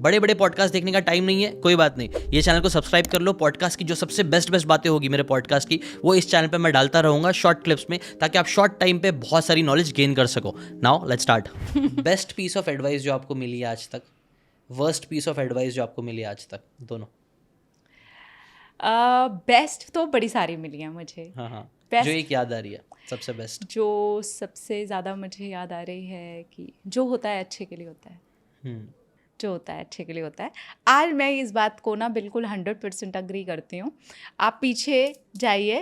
बड़े बड़े पॉडकास्ट देखने का टाइम नहीं है, कोई बात नहीं, ये चैनल को सब्सक्राइब कर लो। पॉडकास्ट की जो सबसे बेस्ट बातें होगी मेरे पॉडकास्ट की, वो इस चैनल पे मैं डालता रहूँगा शॉर्ट क्लिप्स में, ताकि आप शॉर्ट टाइम पे बहुत सारी नॉलेज गेन कर सको। Now let's start. Best piece of advice जो आपको मिली है आज तक, वर्स्ट पीस ऑफ एडवाइस जो आपको मिली है आज तक, दोनों। बेस्ट तो बड़ी सारी मिली हैं मुझे। हाँ, Best, जो एक याद आ रही है सबसे बेस्ट। जो सबसे ज़्यादा मुझे याद आ रही है कि जो होता है अच्छे के लिए होता है। जो होता है अच्छे के लिए होता है। आज मैं इस बात को ना बिल्कुल 100% अग्री करती हूँ। आप पीछे जाइए,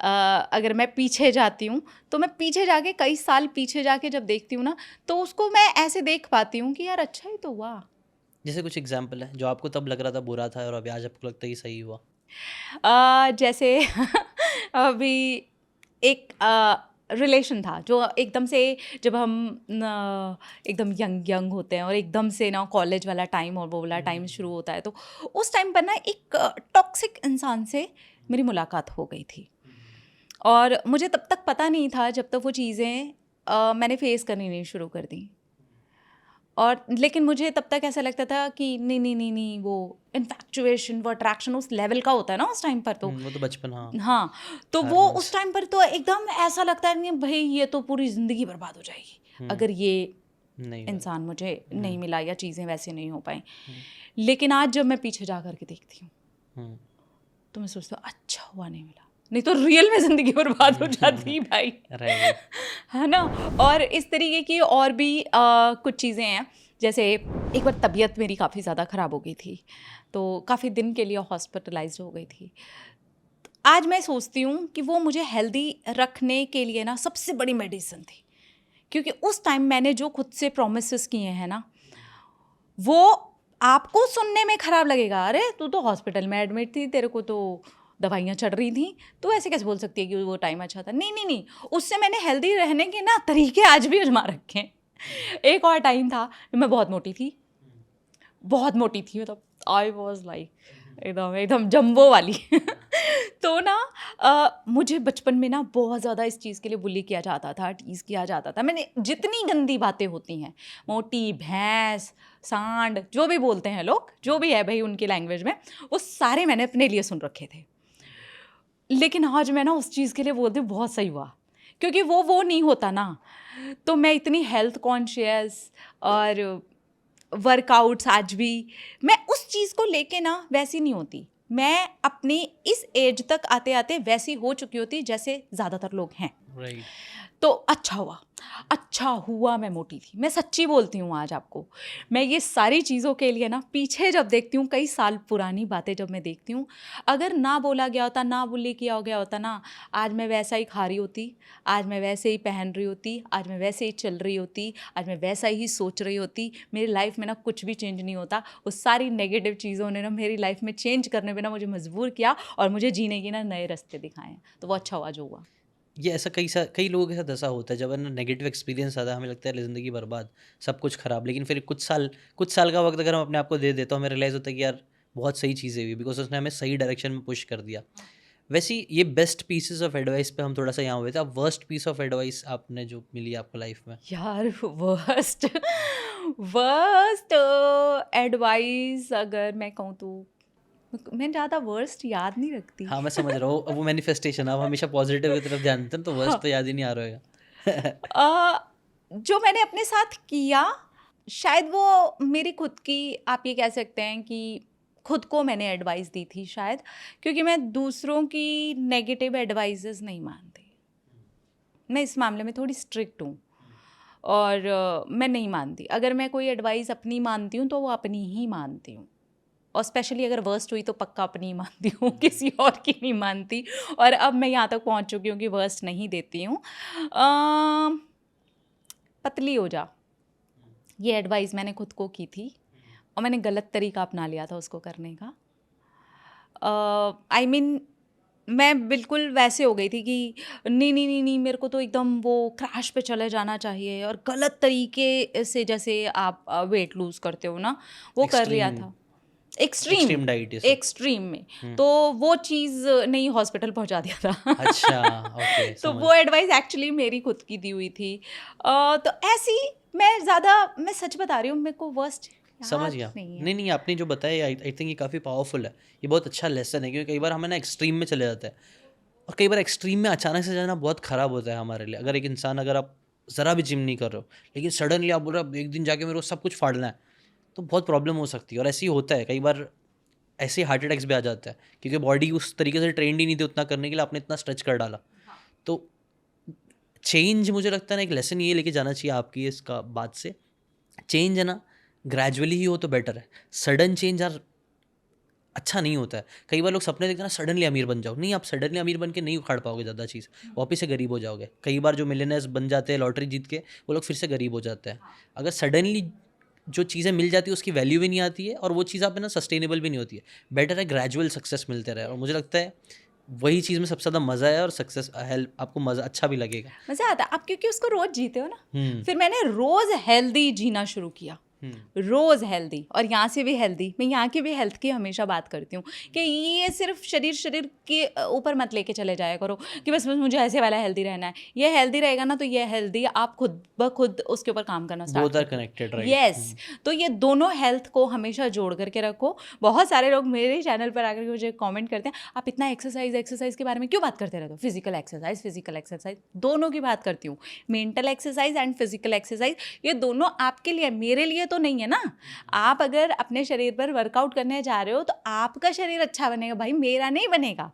अगर मैं पीछे जाती हूँ तो मैं पीछे जाके कई साल पीछे जाके जब देखती हूँ ना, तो उसको मैं ऐसे देख पाती हूँ कि यार अच्छा ही तो हुआ। जैसे कुछ एग्जाम्पल है जो आपको तब लग रहा था बुरा था और अभी आज आपको लगता है कि सही हुआ? जैसे अभी एक रिलेशन था जो एकदम से, जब हम एकदम यंग होते हैं और एकदम से ना कॉलेज वाला टाइम और वो वाला टाइम शुरू होता है, तो उस टाइम पर ना एक टॉक्सिक इंसान से मेरी मुलाकात हो गई थी। और मुझे तब तक पता नहीं था, जब तक वो चीज़ें मैंने फेस करनी नहीं शुरू कर दी। और लेकिन मुझे तब तक ऐसा लगता था कि नहीं, वो इन्फैक्चुएशन, वो अट्रैक्शन उस लेवल का होता है ना उस टाइम पर, तो वो तो बचपन। हाँ, तो वो उस टाइम पर तो एकदम ऐसा लगता है कि भाई ये तो पूरी ज़िंदगी बर्बाद हो जाएगी अगर ये इंसान मुझे नहीं मिला या चीज़ें वैसे नहीं हो पाई। लेकिन आज जब मैं पीछे जा कर के देखती हूँ तो मैं सोचती हूँ अच्छा हुआ नहीं मिला, नहीं तो रियल में ज़िंदगी बर्बाद हो जाती भाई। है ना। और इस तरीके की और भी कुछ चीज़ें हैं। जैसे एक बार तबीयत मेरी काफ़ी ज़्यादा ख़राब हो गई थी, तो काफ़ी दिन के लिए हॉस्पिटलाइज्ड हो गई थी। आज मैं सोचती हूँ कि वो मुझे हेल्दी रखने के लिए ना सबसे बड़ी मेडिसिन थी, क्योंकि उस टाइम मैंने जो खुद से प्रोमिसेस किए हैं ना, वो आपको सुनने में ख़राब लगेगा, अरे तू तो हॉस्पिटल में एडमिट थी, तेरे को तो दवाइयाँ चढ़ रही थी, तो ऐसे कैसे बोल सकती है कि वो टाइम अच्छा था। नहीं, उससे मैंने हेल्दी रहने के ना तरीके आज भी आजमा रखे हैं। एक और टाइम था मैं बहुत मोटी थी, मतलब आई वॉज लाइक एकदम जम्बो वाली। तो ना मुझे बचपन में ना बहुत ज़्यादा इस चीज़ के लिए बुली किया जाता था, टीज़ किया जाता था। मैंने जितनी गंदी बातें होती हैं, मोटी, भैंस, सांड, जो भी बोलते हैं लोग, जो भी है भाई उनकी लैंग्वेज में, वो सारे मैंने अपने लिए सुन रखे थे। लेकिन आज मैं ना उस चीज़ के लिए बोलती हूँ बहुत सही हुआ, क्योंकि वो नहीं होता ना, तो मैं इतनी हेल्थ कॉन्शियस और वर्कआउट्स आज भी मैं उस चीज़ को लेके ना वैसी नहीं होती। मैं अपनी इस एज तक आते आते वैसी हो चुकी होती जैसे ज़्यादातर लोग हैं। तो अच्छा हुआ मैं मोटी थी। मैं सच्ची बोलती हूँ आज आपको, मैं ये सारी चीज़ों के लिए ना पीछे जब देखती हूँ, कई साल पुरानी बातें जब मैं देखती हूँ, अगर ना बोला गया होता, ना बुली किया गया होता ना, आज मैं वैसा ही खा रही होती, आज मैं वैसे ही पहन रही होती, आज मैं वैसे ही चल रही होती, आज मैं वैसा ही सोच रही होती। मेरी लाइफ में ना कुछ भी चेंज नहीं होता। उस सारी नेगेटिव चीज़ों ने ना मेरी लाइफ में चेंज करने पे ना मुझे मजबूर किया और मुझे जीने की ना नए रास्ते दिखाए हैं। तो वो अच्छा हुआ जो हुआ। ये ऐसा कई लोगों के साथ ऐसा होता है, जब है ना नेगेटिव एक्सपीरियंस आता है, हमें लगता है ज़िंदगी बर्बाद, सब कुछ ख़राब। लेकिन फिर कुछ साल का वक्त अगर हम अपने आप को दे देते, हमें रियलाइज़ होता है कि यार बहुत सही चीज़ें हुई, बिकॉज उसने हमें सही डायरेक्शन में पुश कर दिया। वैसे ये बेस्ट पीसेस ऑफ एडवाइस पे हम थोड़ा सा यहाँ हुए थे। अब वर्स्ट पीस ऑफ एडवाइस आपने जो मिली आपको लाइफ में? यार वर्स्ट एडवाइस अगर मैं कहूँ तो मैं ज़्यादा वर्स्ट याद नहीं रखती। हाँ, मैं समझ रहा हूँ, वो मैनिफेस्टेशन, अब हमेशा पॉजिटिव की तरफ ध्यान देते हैं, तो वर्स्ट तो याद ही नहीं आ रहा होगा। जो मैंने अपने साथ किया, शायद वो मेरी खुद की, आप ये कह सकते हैं कि खुद को मैंने एडवाइस दी थी शायद, क्योंकि मैं दूसरों की नेगेटिव एडवाइसेस नहीं मानती। मैं इस मामले में थोड़ी स्ट्रिक्ट हूँ और मैं नहीं मानती। अगर मैं कोई एडवाइस अपनी मानती हूँ तो वो अपनी ही मानती हूँ, और स्पेशली अगर वर्स्ट हुई तो पक्का अपनी ही मानती हूँ, किसी और की नहीं मानती। और अब मैं यहाँ तक पहुँच चुकी हूँ कि वर्स्ट नहीं देती हूँ। पतली हो जा, ये एडवाइस मैंने खुद को की थी और मैंने गलत तरीका अपना लिया था उसको करने का। I mean, मैं बिल्कुल वैसे हो गई थी कि नहीं, मेरे को तो एकदम वो क्रैश पे चले जाना चाहिए, और गलत तरीके से, जैसे आप वेट लूज़ करते हो ना, वो कर लिया था। एक्सट्रीम डाइट, एक्सट्रीम में तो वो चीज़ नहीं, हॉस्पिटल पहुंचा दिया था। अच्छा, ओके, तो वो एडवाइस एक्चुअली मेरी खुद की दी हुई थी। तो ऐसी मैं सच बता रही हूँ, मेरे को वर्स्ट समझ गया। नहीं नहीं, आपने जो बताया आई थिंक ये काफ़ी पावरफुल है, ये बहुत अच्छा लेसन है, क्योंकि कई बार हमें ना एक्सट्रीम में चले जाता है, और कई बार एक्सट्रीम में अचानक से जाना बहुत ख़राब होता है हमारे लिए। अगर एक इंसान, अगर आप ज़रा भी जिम नहीं कर रहे हो, लेकिन सडनली आप बोल रहे हो एक दिन जाके मेरे को सब कुछ फाड़ना है, तो बहुत प्रॉब्लम हो सकती है। और ऐसे ही होता है कई बार, ऐसे हार्ट अटैक्स भी आ जाता है, क्योंकि बॉडी उस तरीके से ट्रेंड ही नहीं थी उतना करने के लिए, आपने इतना स्ट्रेच कर डाला। तो चेंज, मुझे लगता है ना, एक लेसन ये लेके जाना चाहिए आपकी इसका बात से, चेंज है ना ग्रेजुअली ही हो तो बेटर है। सडन चेंज यार अच्छा नहीं होता है। कई बार लोग सपने देखते हैं ना सडनली अमीर बन जाओ, नहीं, आप सडनली अमीर बन के नहीं उखाड़ पाओगे ज़्यादा चीज़, वापस से गरीब हो जाओगे। कई बार जो मिलियनर्स बन जाते हैं लॉटरी जीत के, वो लोग फिर से गरीब हो जाते हैं। अगर सडनली जो चीज़ें मिल जाती है उसकी वैल्यू भी नहीं आती है, और वो चीज़ आप है ना सस्टेनेबल भी नहीं होती है। बेटर है ग्रेजुअल सक्सेस मिलते रहे, और मुझे लगता है वही चीज़ में सबसे ज़्यादा मज़ा है, और सक्सेस हेल्प आपको मज़ा अच्छा भी लगेगा। मज़ा आता है आप, क्योंकि उसको रोज़ जीते हो ना। फिर मैंने रोज़ हेल्दी जीना शुरू किया, रोज़ हेल्दी, और यहाँ से भी हेल्दी। मैं यहाँ की भी हेल्थ की हमेशा बात करती हूँ कि ये सिर्फ शरीर के ऊपर मत लेके चले जाया करो कि बस मुझे ऐसे वाला हेल्दी रहना है। ये हेल्दी रहेगा ना तो ये हेल्दी आप खुद ब खुद उसके ऊपर काम करना start both are connected, right? Yes. तो ये दोनों हेल्थ को हमेशा जोड़ करके रखो। बहुत सारे लोग मेरे चैनल पर आकर मुझे कमेंट करते हैं, आप इतना एक्सरसाइज के बारे में क्यों बात करते रहते हो? फिजिकल एक्सरसाइज दोनों की बात करती हूँ। Mental exercise and physical exercise, ये दोनों आपके लिए, मेरे लिए तो नहीं है ना। आप अगर अपने शरीर पर वर्कआउट करने जा रहे हो तो आपका शरीर अच्छा बनेगा भाई, मेरा नहीं बनेगा।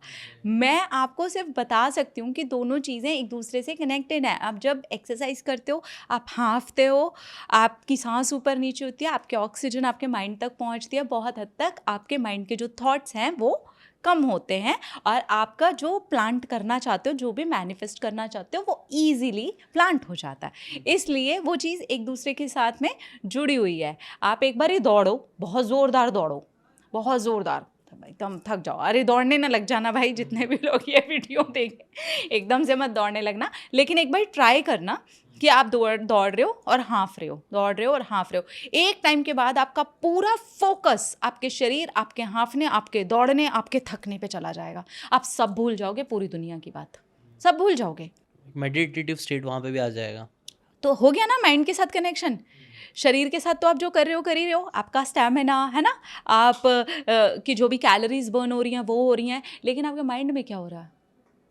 मैं आपको सिर्फ बता सकती हूँ कि दोनों चीज़ें एक दूसरे से कनेक्टेड हैं। आप जब एक्सरसाइज करते हो, आप हाँफते हो, आपकी सांस ऊपर नीचे होती है, आपके ऑक्सीजन आपके माइंड तक पहुँचती है। बहुत हद तक आपके माइंड के जो थॉट्स हैं वो कम होते हैं, और आपका जो प्लांट करना चाहते हो, जो भी मैनिफेस्ट करना चाहते हो, वो इजीली प्लांट हो जाता है। इसलिए वो चीज़ एक दूसरे के साथ में जुड़ी हुई है। आप एक बार ही दौड़ो, बहुत ज़ोरदार दौड़ो, बहुत ज़ोरदार, एकदम थक जाओ, अरे दौड़ने ना लग जाना भाई। जितने भी लोग ये वीडियो देखें, एकदम से मत दौड़ने लगना, लेकिन एक बार ट्राई करना कि आप दौड़ रहे हो और हाँफ रहे हो, दौड़ रहे हो और हाँफ रहे हो। एक टाइम के बाद आपका पूरा फोकस आपके शरीर, आपके हाँफने, आपके दौड़ने, आपके थकने पे चला जाएगा। आप सब भूल जाओगे, पूरी दुनिया की बात सब भूल जाओगे। मेडिटेटिव स्टेट वहाँ पे भी आ जाएगा। तो हो गया ना माइंड के साथ कनेक्शन। शरीर के साथ तो आप जो कर रहे हो कर ही रहे हो, आपका स्टैमिना है ना, आप की जो भी कैलोरीज बर्न हो रही हैं वो हो रही हैं, लेकिन आपके माइंड में क्या हो रहा है?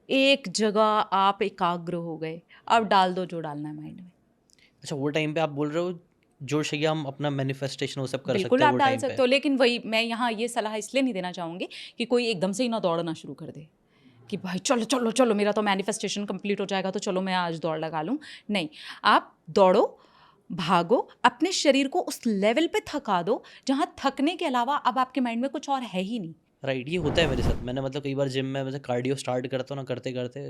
एक जगह आप एकाग्र हो गए, अब डाल दो जो डालना है माइंड में। अच्छा, वो टाइम पे आप बोल रहे हो जो चाहिए हम अपना मैनिफेस्टेशन वो सब कर सकते बिल्कुल हैं आप वो डाल टाइम सकते पे। हो, लेकिन वही मैं यहाँ ये सलाह इसलिए नहीं देना चाहूँगी कि कोई एकदम से ही ना दौड़ना शुरू कर दे कि भाई चलो चलो चलो मेरा तो मैनिफेस्टेशन कंप्लीट हो जाएगा तो चलो मैं आज दौड़ लगा लूँ। नहीं, आप दौड़ो, भागो, अपने शरीर को उस लेवल पे थका दो जहाँ थकने के अलावा अब आपके माइंड में कुछ और है ही नहीं। राइट, ये होता है मेरे साथ। मैंने मतलब कई बार जिम में मतलब कार्डियो स्टार्ट करता हूँ ना, करते करते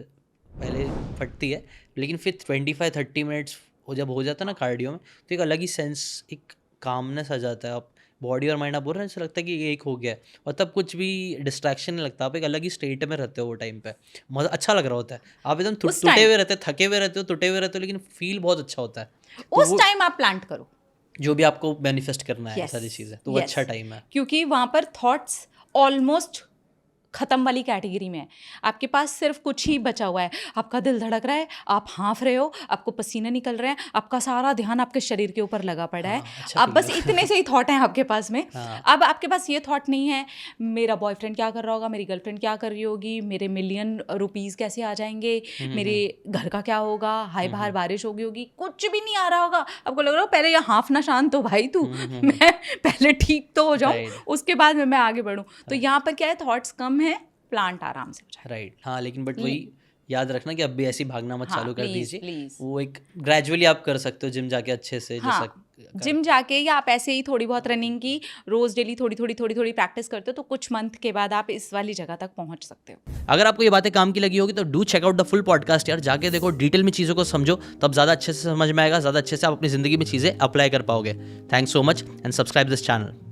पहले फटती है, लेकिन फिर 25-30 मिनट्स जब हो जाता है ना कार्डियो में, तो एक अलग ही सेंस, एक कामनेस आ जाता है। आप बॉडी और माइंड, आप बोल रहे हैं, ऐसा लगता है कि ये एक हो गया है, और तब कुछ भी डिस्ट्रैक्शन नहीं लगता। आप एक अलग ही स्टेट में रहते हो वो टाइम पे, मज़ा अच्छा लग रहा होता है। आप एकदम टूटे हुए रहते हो, थके हुए रहते हो, टूटे हुए रहते हो, लेकिन फील बहुत अच्छा होता है। उस टाइम आप प्लांट करो जो भी आपको मैनिफेस्ट करना है, सारी चीज़ें, तो वो अच्छा टाइम है। क्योंकि वहाँ पर थॉट्स ऑलमोस्ट ख़त्म वाली कैटेगरी में है। आपके पास सिर्फ कुछ ही बचा हुआ है, आपका दिल धड़क रहा है, आप हाँफ रहे हो, आपको पसीने निकल रहे हैं, आपका सारा ध्यान आपके शरीर के ऊपर लगा पड़ा है। अच्छा अब बस इतने से ही थॉट हैं आपके पास में। अब आपके पास ये थॉट नहीं है मेरा बॉयफ्रेंड क्या कर रहा होगा, मेरी गर्लफ्रेंड क्या कर रही होगी, मेरे मिलियन रुपीज़ कैसे आ जाएंगे, मेरे घर का क्या होगा, हाय बाहर बारिश होगी, कुछ भी नहीं आ रहा होगा। आपको लग रहा हो पहले ये हाँफना शांत हो भाई तू, मैं पहले ठीक तो हो जाऊँ, उसके बाद में मैं आगे बढ़ूँ। तो यहाँ पर क्या है, थॉट्स कम है, प्लांट आराम से हो जाए। राइट, हाँ, लेकिन बट वही याद रखना कि अब भी ऐसी भागना मत चालू कर दीजिए। प्लीज वो एक ग्रेजुअली आप कर सकते हो जिम जाके अच्छे से। जिम जाके या आप ऐसे ही थोड़ी बहुत रनिंग की रोज डेली थोड़ी थोड़ी प्रैक्टिस करते हो तो कुछ मंथ के बाद आप इस वाली जगह तक पहुंच सकते हो। अगर आपको ये बातें काम की लगी होगी तो do check out the full podcast यार, जाके देखो, डिटेल में चीज़ों को समझो, तब ज़्यादा अच्छे से समझ में आएगा, ज़्यादा अच्छे से आप अपनी ज़िंदगी में चीज़ें अप्लाई कर पाओगे। Thanks so much and subscribe this channel.